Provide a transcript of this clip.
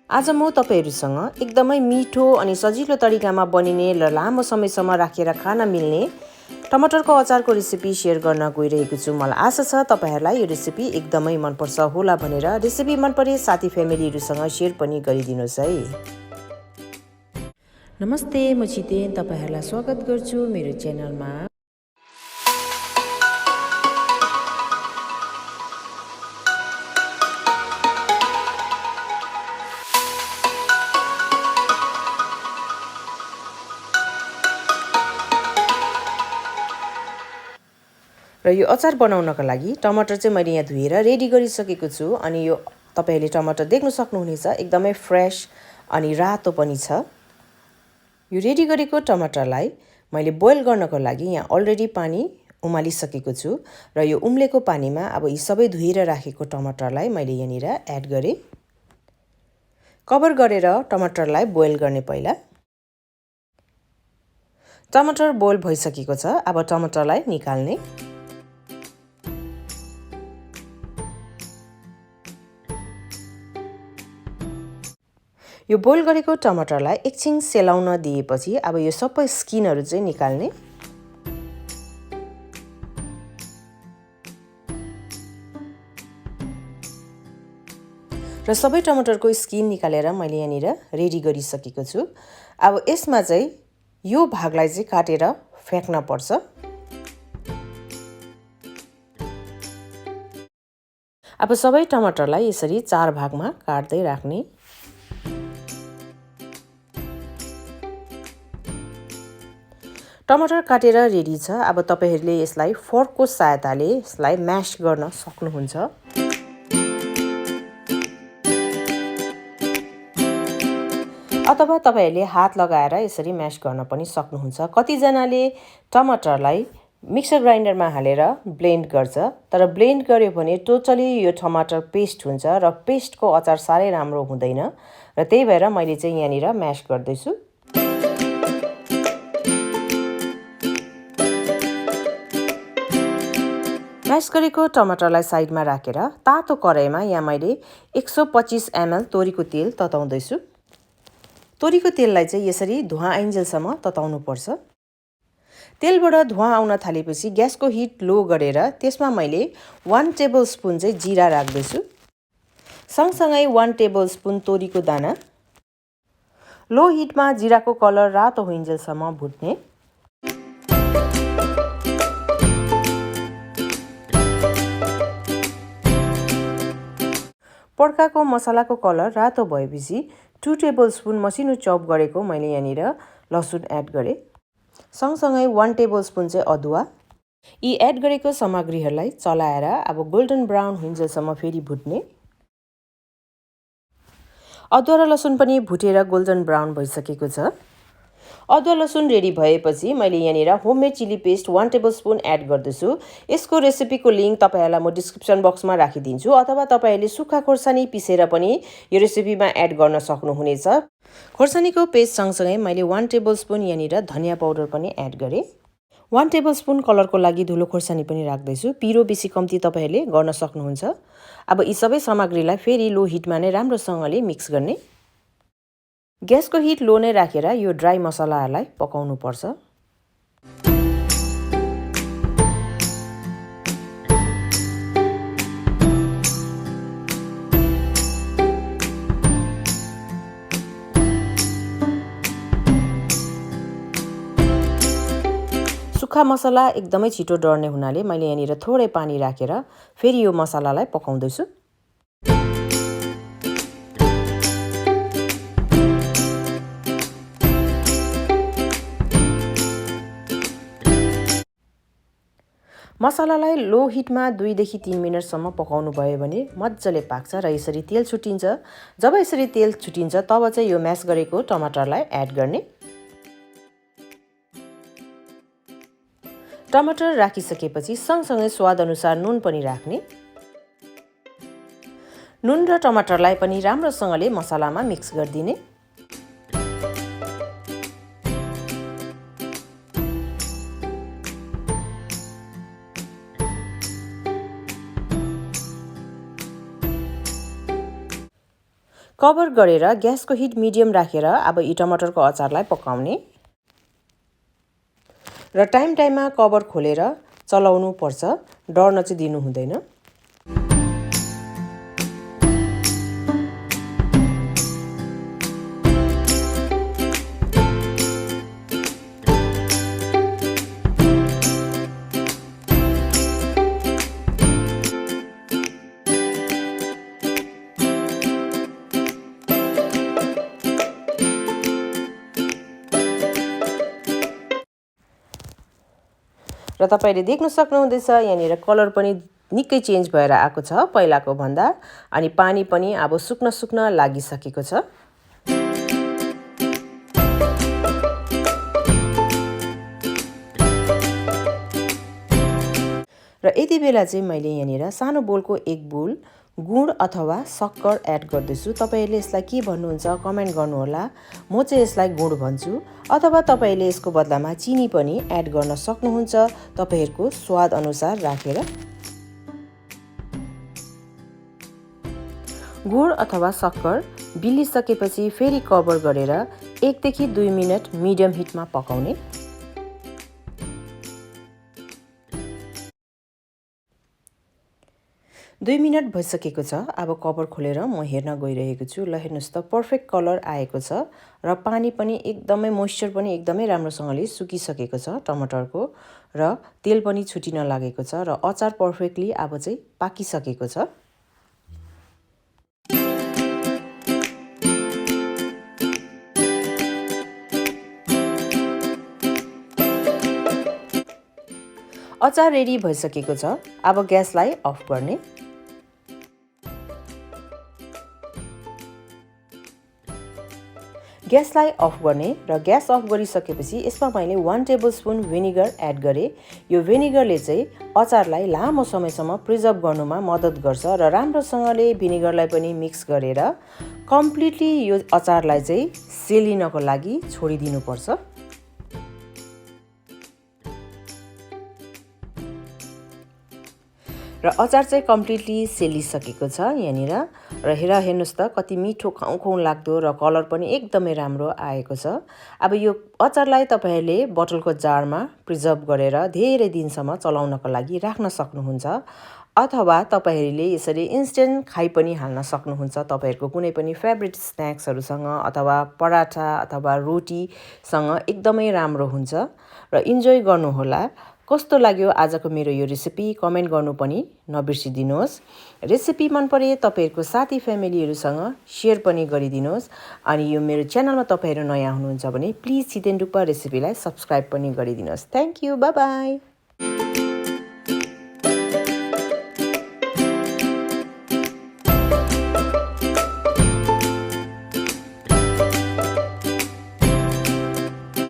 आज म तपाईहरुसँग एकदमै मिठो अनि सजिलो तरिकामा बनिने र लामो समयसम्म राखेर खान मिल्ने टमाटरको अचारको रेसिपी शेयर गर्न गइरहेको छु। मलाई आशा छ तपाईहरुलाई यो रेसिपी एकदमै मनपर्छ होला भनेर रेसिपी मनपरे साथी फ्यामिलीहरुसँग शेयर पनि गरिदिनुस् है। नमस्ते, म छितेन तपाईहरुलाई स्वागत गर्छु मेरो च्यानलमा। र यो अचार बनाउनका लागि टमाटर चाहिँ मैले यहाँ धुएर रेडी गरिसकेको छु अनि यो तपाईहरुले टमाटर देख्न सक्नुहुनेछ एकदमै फ्रेश अनि रातो पनि छ। यो रेडी गरेको टमाटरलाई मैले बोइल गर्नको लागि यहाँ अलरेडी पानी उमालिसकेको छु र यो उम्लेको पानीमा अब यी सबै धुएर राखेको टमाटरलाई मैले यहाँनिर एड गरे। कभर गरेर टमाटरलाई बोइल गर्ने पहिला। टमाटर बोइल भइसकेको छ। अब टमाटरलाई निकाल्ने। यो बोइल गरेको टमाटरलाई एकछिन सेलाउन दिएपछि अब यो सबै स्किनहरु चाहिँ निकाल्ने। र सबै टमाटरको स्किन निकालेर मैले यहाँनिर रेडी गरिसकेको छु। अब यसमा चाहिँ यो भागलाई चाहिँ काटेर फ्याक्न पर्छ। अब सबै टमाटरलाई यसरी 4 भागमा काट्दै राख्ने। टमाटर काटेर रेडी छ। अब तपाईहरुले यसलाई फोर्कको सहायताले यसलाई म्याश गर्न सक्नुहुन्छ। अथवा तपाईहरुले हात लगाएर यसरी म्याश गर्न पनि सक्नुहुन्छ। कति जनाले टमाटरलाई मिक्सर ग्राइन्डरमा हालेर ब्लेन्ड गर्छ, तर ब्लेन्ड गर्यो भने टोटली यो टमाटर पेस्ट हुन्छ र पेस्टको अचार सारै राम्रो हुँदैन र त्यही भएर मैले चाहिँ यहाँनिर म्याश गर्दै छु। म्याश गरेको टमाटरलाई साइडमा राखेर तातो कराईमा यहाँ मैले 125 ml तोरीको तेल तताउँदै छु। तोरीको तेललाई चाहिँ यसरी धुवा आइन्जेलसम्म तताउनु पर्छ। तेलबाट धुवा आउन थालेपछि ग्यासको हिट लो गरेर त्यसमा मैले 1 टेबलस्पुन चाहिँ जिरा राख्दै छु। सँगसँगै 1 टेबलस्पुन तोरीको दाना। लो हिटमा जिराको कलर रातो होइन्जेलसम्म भुट्ने। पड्काको मसलाको कलर रातो भएपछि 2 टेबलस्पुन मसिनो चप गरेको मैले यहाँनिर लसुन एड गरे। सँगसँगै 1 टेबलस्पुन चाहिँ अदुवा। यी एड गरेको सामग्रीहरूलाई चलाएर अब गोल्डन ब्राउन हुन्जेलसम्म फेरि भुट्ने। अदुवा र लसुन पनि भुटेर गोल्डन ब्राउन भइसकेको छ। अदुवा लसुन रेडी भएपछि मैले यहाँनिर होममेड चिली पेस्ट 1 टेबलस्पुन एड गर्दैछु। यसको रेसिपीको लिंक तपाईहरुलाई म डिस्क्रिप्सन बक्समा राखिदिन्छु अथवा तपाईहरुले सुक्खा खोर्सानी पिसेर पनि यो रेसिपीमा एड गर्न सक्नुहुनेछ। खोर्सानीको पेस्ट सँगसँगै मैले 1 टेबलस्पुन यहाँनिर धनिया पाउडर पनि एड गरे। 1 टेबलस्पुन कलरको लागि धुलो खोर्सानी पनि राख्दैछु। पिरो बेसी कम्ती तपाईहरुले गर्न सक्नुहुन्छ। अब यी सबै सामग्रीलाई फेरि लो हिटमा नै राम्रोसँगले मिक्स गर्ने। ग्यासको हिट लो नै राखेर यो ड्राई मसलाहरूलाई पकाउनु पर्छ। सुक्खा मसला एकदमै छिटो डढ्ने हुनाले मैले यहाँनिर थोरै पानी राखेर फेरि यो मसलालाई पकाउँदै छु। मसलालाई लो हिटमा 2 देखि 3 मिनेटसम्म पकाउनु भयो भने मज्जाले पाक्छ र यसरी तेल छुटिन्छ। जब यसरी तेल छुटिन्छ तब चाहिँ यो म्याश गरेको टमाटरलाई एड गर्ने। टमाटर राखिसकेपछि सँगसँगै स्वाद अनुसार नुन पनि राख्ने। नुन र टमाटरलाई पनि राम्रोसँगले मसलामा मिक्स गरिदिने। कभर गरेर ग्यासको हिट मिडियम राखेर अब यी टमाटरको अचारलाई पकाउने र टाइममा कभर खोलेर चलाउनु पर्छ, डर्न चाहिँ दिनु हुँदैन। र तपाईले देख्न सक्नुहुँदैछ यहाँनिर कलर पनि निकै चेन्ज भएर आएको छ पहिलाको भन्दा, अनि पानी पनि अब सुक्न लागिसकेको छ। र यति बेला चाहिँ मैले यहाँनिर सानो बोलको 1 बोल गुड अथवा सक्कर एड गर्दैछु। तपाईले यसलाई के भन्नुहुन्छ कमेन्ट गर्नुहोला। म चाहिँ यसलाई गुड भन्छु, अथवा तपाईले यसको बदलामा चिनी पनि एड गर्न सक्नुहुन्छ तपाईहरुको स्वाद अनुसार राखेर। गुड अथवा सक्कर बिलिसकेपछि फेरि कभर गरेर 1 देखि 2 मिनेट मिडियम हिटमा पकाउने। दुई मिनट भइसकेको छ। अब कभर खोलेर म हेर्न गइरहेको छु। ल हेर्नुस् त पर्फेक्ट कलर आएको छ र पानी पनि एकदमै मोइस्चर पनि एकदमै राम्रोसँगले सुकिसकेको छ टमाटरको, र तेल पनि छुटिन लागेको छ र अचार पर्फेक्टली अब चाहिँ पाकिसकेको छ। अचार रेडी भइसकेको छ। अब ग्यासलाई अफ गर्ने। ग्यासलाई अफ गर्ने र ग्यास अफ गरिसकेपछि यसमा मैले 1 टेबलस्पुन भिनेगर एड गरेँ। यो भिनेगरले चाहिँ अचारलाई लामो समयसम्म प्रिजर्भ गर्नुमा मद्दत गर्छ र राम्रोसँगले भिनेगरलाई पनि मिक्स गरेर कम्प्लिटली यो अचारलाई चाहिँ सेलिनको लागि छोडिदिनुपर्छ। र अचार चाहिँ कम्प्लिटली सेलिसकेको छ यहाँनिर, र हेर्नुस् त कति मिठो खाउँ लाग्दो र कलर पनि एकदमै राम्रो आएको छ। अब यो अचारलाई तपाईहरुले बोतलको जारमा प्रिजर्भ गरेर धेरै दिनसम्म चलाउनको लागि राख्न सक्नुहुन्छ, अथवा तपाईहरुले यसरी इन्स्टेन्ट खाइ पनि हाल्न सक्नुहुन्छ तपाईहरुको कुनै पनि फेभरेट स्न्याक्सहरुसँग, अथवा पराठा अथवा रोटीसँग एकदमै राम्रो हुन्छ र इन्जोय गर्नुहोला। कस्तो लाग्यो आजको मेरो यो रेसिपी कमेन्ट गर्नु पनि नबिर्सिदिनुहोस्। रेसिपी मन परे तपाईहरुको साथी फ्यामिलीहरुसँग शेयर पनि गरिदिनुहोस्, अनि यो मेरो च्यानलमा तपाईहरु नयाँ हुनुहुन्छ भने प्लिज छितेन डुक्पा रेसिपीलाई सब्स्क्राइब पनि गरिदिनुहोस्। Thank you, bye bye.